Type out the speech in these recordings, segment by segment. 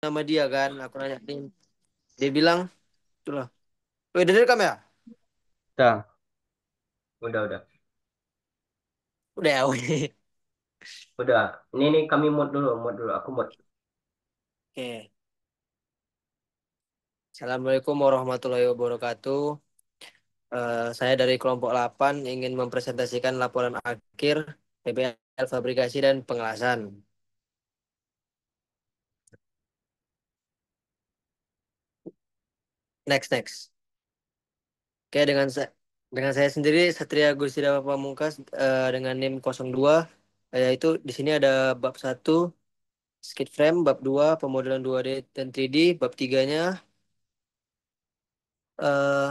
sama dia kan, aku nanya nih, dia bilang, tuh lah, udah direkam ya? Udah, udah. Udah ya, weh. Udah. Ini kami mood dulu. Aku mood. Oke. Assalamualaikum warahmatullahi wabarakatuh. Saya dari kelompok 8 ingin mempresentasikan laporan akhir PPL fabrikasi dan pengelasan. Next. Oke, dengan saya sendiri Satria Gusti Dharma Pamungkas dengan NIM 02, yaitu di sini ada bab 1 skid frame, bab 2 pemodelan 2D dan 3D, bab 3-nya eh,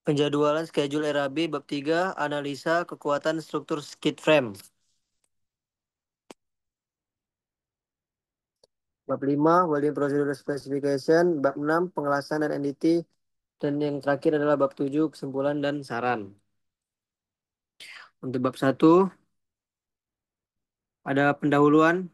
penjadwalan schedule RAB, bab 3 analisa kekuatan struktur skid frame. Bab 5 welding procedure specification, bab 6 pengelasan dan NDT, dan yang terakhir adalah bab 7 kesimpulan dan saran. Untuk bab 1 ada pendahuluan.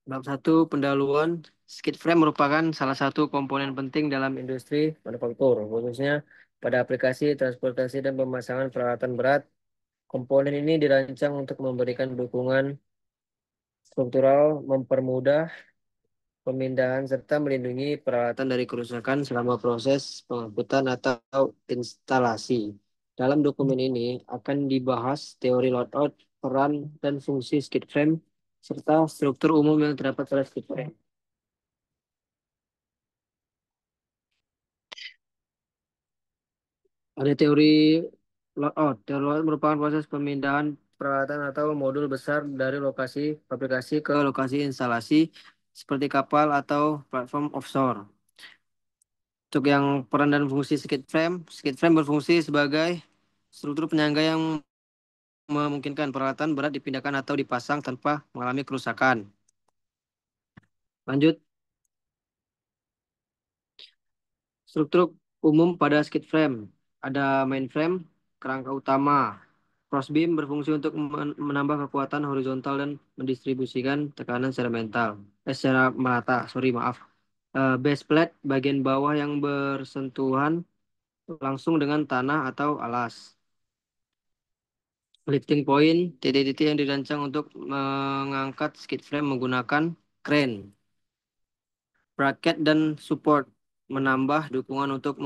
Bab 1 pendahuluan, skid frame merupakan salah satu komponen penting dalam industri manufaktur, khususnya pada aplikasi transportasi dan pemasangan peralatan berat. Komponen ini dirancang untuk memberikan dukungan struktural, mempermudah pemindahan serta melindungi peralatan dari kerusakan selama proses pengangkutan atau instalasi. Dalam dokumen ini akan dibahas teori loadout, peran dan fungsi skid frame, serta struktur umum yang terdapat pada skid frame. Ada teori loadout. Teori loadout merupakan proses pemindahan peralatan atau modul besar dari lokasi fabrikasi ke lokasi instalasi seperti kapal atau platform offshore. Untuk yang peran dan fungsi skid frame berfungsi sebagai struktur penyangga yang memungkinkan peralatan berat dipindahkan atau dipasang tanpa mengalami kerusakan. Lanjut, struktur umum pada skid frame. Ada mainframe, kerangka utama. Crossbeam berfungsi untuk menambah kekuatan horizontal dan mendistribusikan tekanan secara merata. Sorry, maaf. Base plate, bagian bawah yang bersentuhan langsung dengan tanah atau alas. Lifting point, titik-titik yang dirancang untuk mengangkat skid frame menggunakan crane. Bracket dan support, menambah dukungan untuk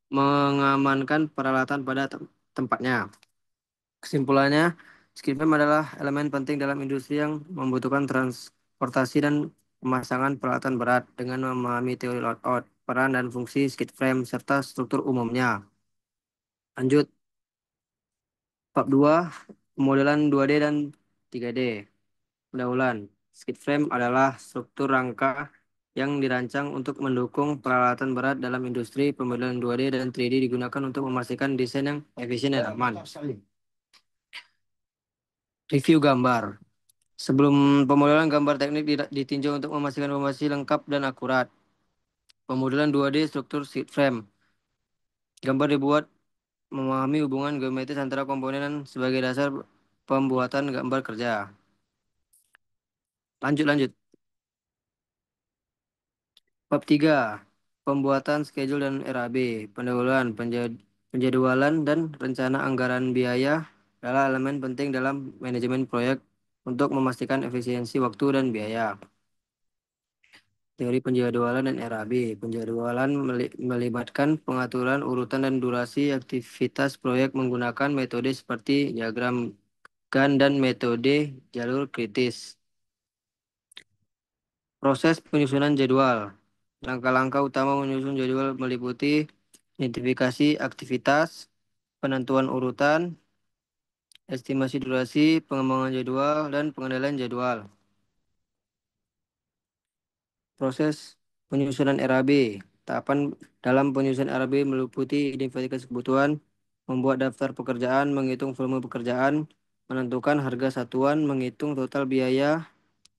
mengamankan peralatan pada tempatnya. Kesimpulannya, skid frame adalah elemen penting dalam industri yang membutuhkan transportasi dan pemasangan peralatan berat. Dengan memahami teori loadout, peran dan fungsi skid frame, serta struktur umumnya. Lanjut, bab 2 pemodelan 2D dan 3D. Pendahuluan, skid frame adalah struktur rangka yang dirancang untuk mendukung peralatan berat dalam industri. Pemodelan 2D dan 3D digunakan untuk memastikan desain yang efisien dan aman. Review gambar. Sebelum pemodelan, gambar teknik ditinjau untuk memastikan informasi lengkap dan akurat. Pemodelan 2D struktur skid frame. Gambar dibuat memahami hubungan geometris antara komponen sebagai dasar pembuatan gambar kerja. Lanjut. Bab 3 pembuatan schedule dan RAB. Pendahuluan, penjadwalan dan rencana anggaran biaya adalah elemen penting dalam manajemen proyek untuk memastikan efisiensi waktu dan biaya. Teori penjadwalan dan RAB. Penjadwalan melibatkan pengaturan urutan dan durasi aktivitas proyek menggunakan metode seperti diagram Gantt dan metode jalur kritis. Proses penyusunan jadwal. Langkah-langkah utama menyusun jadwal meliputi identifikasi aktivitas, penentuan urutan, estimasi durasi, pengembangan jadwal, dan pengendalian jadwal. Proses penyusunan RAB. Tahapan dalam penyusunan RAB meliputi identifikasi kebutuhan, membuat daftar pekerjaan, menghitung volume pekerjaan, menentukan harga satuan, menghitung total biaya,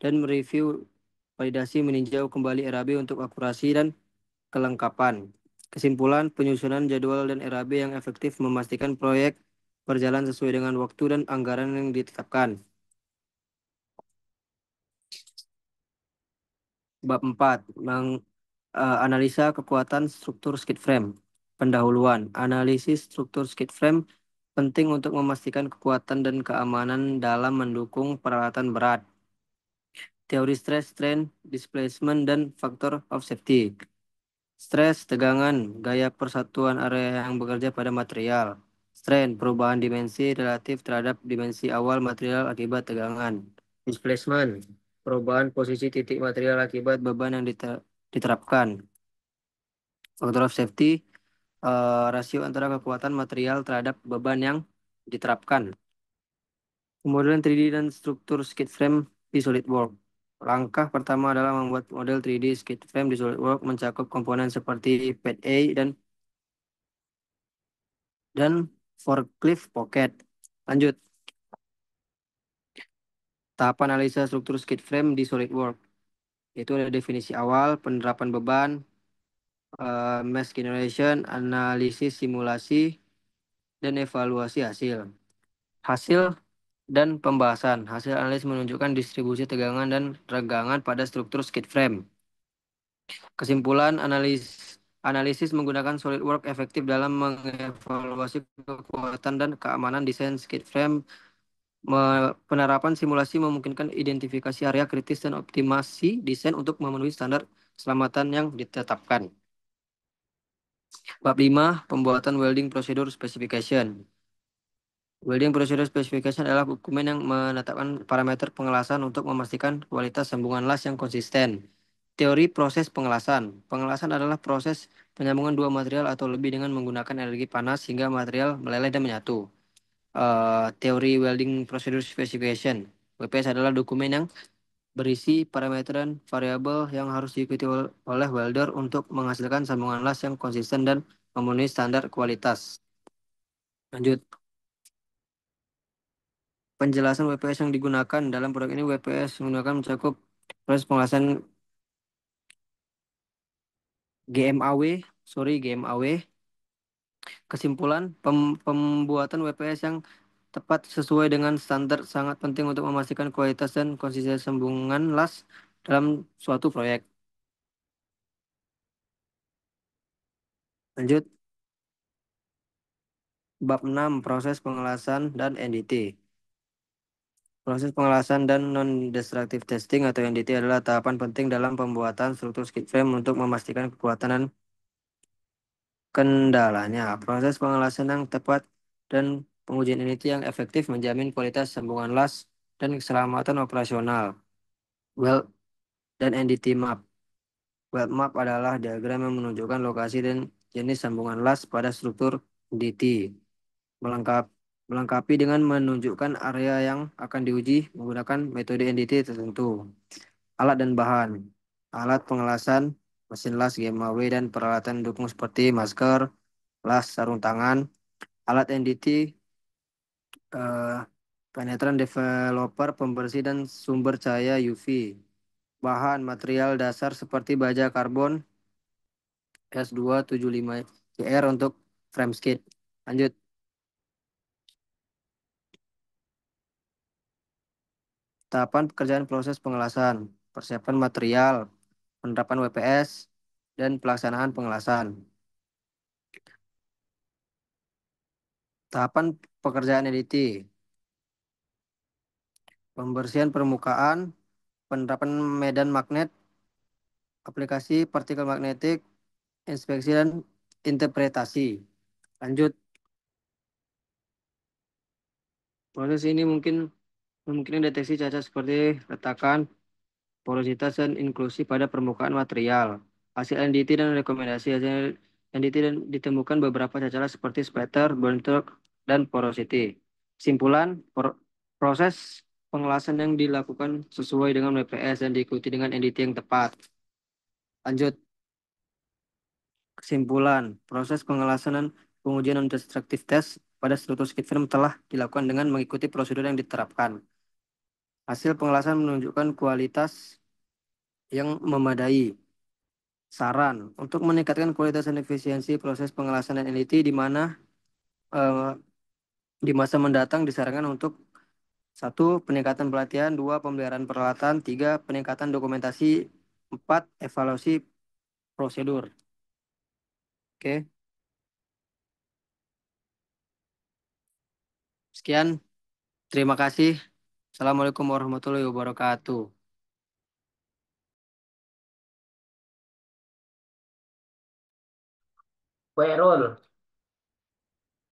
dan mereview validasi meninjau kembali RAB untuk akurasi dan kelengkapan. Kesimpulan, penyusunan jadwal dan RAB yang efektif memastikan proyek berjalan sesuai dengan waktu dan anggaran yang ditetapkan. Bab 4, analisa kekuatan struktur skid frame. Pendahuluan, analisis struktur skid frame penting untuk memastikan kekuatan dan keamanan dalam mendukung peralatan berat. Teori stress, strain, displacement, dan faktor of safety. Stres, tegangan, gaya persatuan area yang bekerja pada material. Strain, perubahan dimensi relatif terhadap dimensi awal material akibat tegangan. Displacement, perubahan posisi titik material akibat beban yang diterapkan. Faktor of safety, rasio antara kekuatan material terhadap beban yang diterapkan. Kemudian 3D dan struktur skid frame di SolidWorks. Langkah pertama adalah membuat model 3D skid frame di SolidWorks mencakup komponen seperti pad A dan forklift pocket. Lanjut, tahap analisa struktur skid frame di SolidWorks. Itu ada definisi awal, penerapan beban, mass generation, analisis simulasi, dan evaluasi hasil. Hasil dan pembahasan. Hasil analisis menunjukkan distribusi tegangan dan regangan pada struktur skid frame. Kesimpulan, analisis menggunakan SolidWorks efektif dalam mengevaluasi kekuatan dan keamanan desain skid frame. Penerapan simulasi memungkinkan identifikasi area kritis dan optimasi desain untuk memenuhi standar keselamatan yang ditetapkan. Bab 5, pembuatan welding procedure specification. Welding procedure specification adalah dokumen yang menetapkan parameter pengelasan untuk memastikan kualitas sambungan las yang konsisten. Teori proses pengelasan. Pengelasan adalah proses penyambungan dua material atau lebih dengan menggunakan energi panas hingga material meleleh dan menyatu. Teori welding procedure specification. WPS adalah dokumen yang berisi parameter dan variabel yang harus diikuti oleh welder untuk menghasilkan sambungan las yang konsisten dan memenuhi standar kualitas. Lanjut. Penjelasan WPS yang digunakan dalam proyek ini, WPS menggunakan mencakup proses pengelasan GMAW, GMAW. Kesimpulan, pembuatan WPS yang tepat sesuai dengan standar sangat penting untuk memastikan kualitas dan konsistensi sambungan las dalam suatu proyek. Lanjut, bab 6, proses pengelasan dan NDT. Proses pengelasan dan non-destructive testing atau NDT adalah tahapan penting dalam pembuatan struktur skid frame untuk memastikan kekuatan dan kendalanya. Proses pengelasan yang tepat dan pengujian NDT yang efektif menjamin kualitas sambungan las dan keselamatan operasional. Well, dan NDT map. Weld map adalah diagram yang menunjukkan lokasi dan jenis sambungan las pada struktur NDT. Melengkap, melengkapi dengan menunjukkan area yang akan diuji menggunakan metode NDT tertentu. Alat dan bahan. Alat pengelasan, mesin las GMAW dan peralatan dukung seperti masker, las, sarung tangan. Alat NDT, eh, penetran developer, pembersih dan sumber cahaya UV. Bahan material dasar seperti baja karbon S275CR untuk frame skid. Lanjut, tahapan pekerjaan proses pengelasan, persiapan material, penerapan WPS, dan pelaksanaan pengelasan. Tahapan pekerjaan EDT, pembersihan permukaan, penerapan medan magnet, aplikasi partikel magnetik, inspeksi dan interpretasi. Lanjut, proses ini mungkin deteksi cacat seperti retakan, porositas dan inklusi pada permukaan material. Hasil NDT dan rekomendasi hasil NDT dan ditemukan beberapa cacat seperti spatter, burn track, dan porosity. Kesimpulan, proses pengelasan yang dilakukan sesuai dengan WPS dan diikuti dengan NDT yang tepat. Lanjut, kesimpulan, proses pengelasan dan pengujian non-destructive test pada struktur skit film telah dilakukan dengan mengikuti prosedur yang diterapkan. Hasil pengelasan menunjukkan kualitas yang memadai. Saran untuk meningkatkan kualitas dan efisiensi proses pengelasan dan NLT di mana eh, di masa mendatang disarankan untuk satu, peningkatan pelatihan, dua, pemeliharaan peralatan, tiga, peningkatan dokumentasi, empat, evaluasi prosedur. Oke, sekian. Terima kasih. Assalamualaikum warahmatullahi wabarakatuh. Kue roll.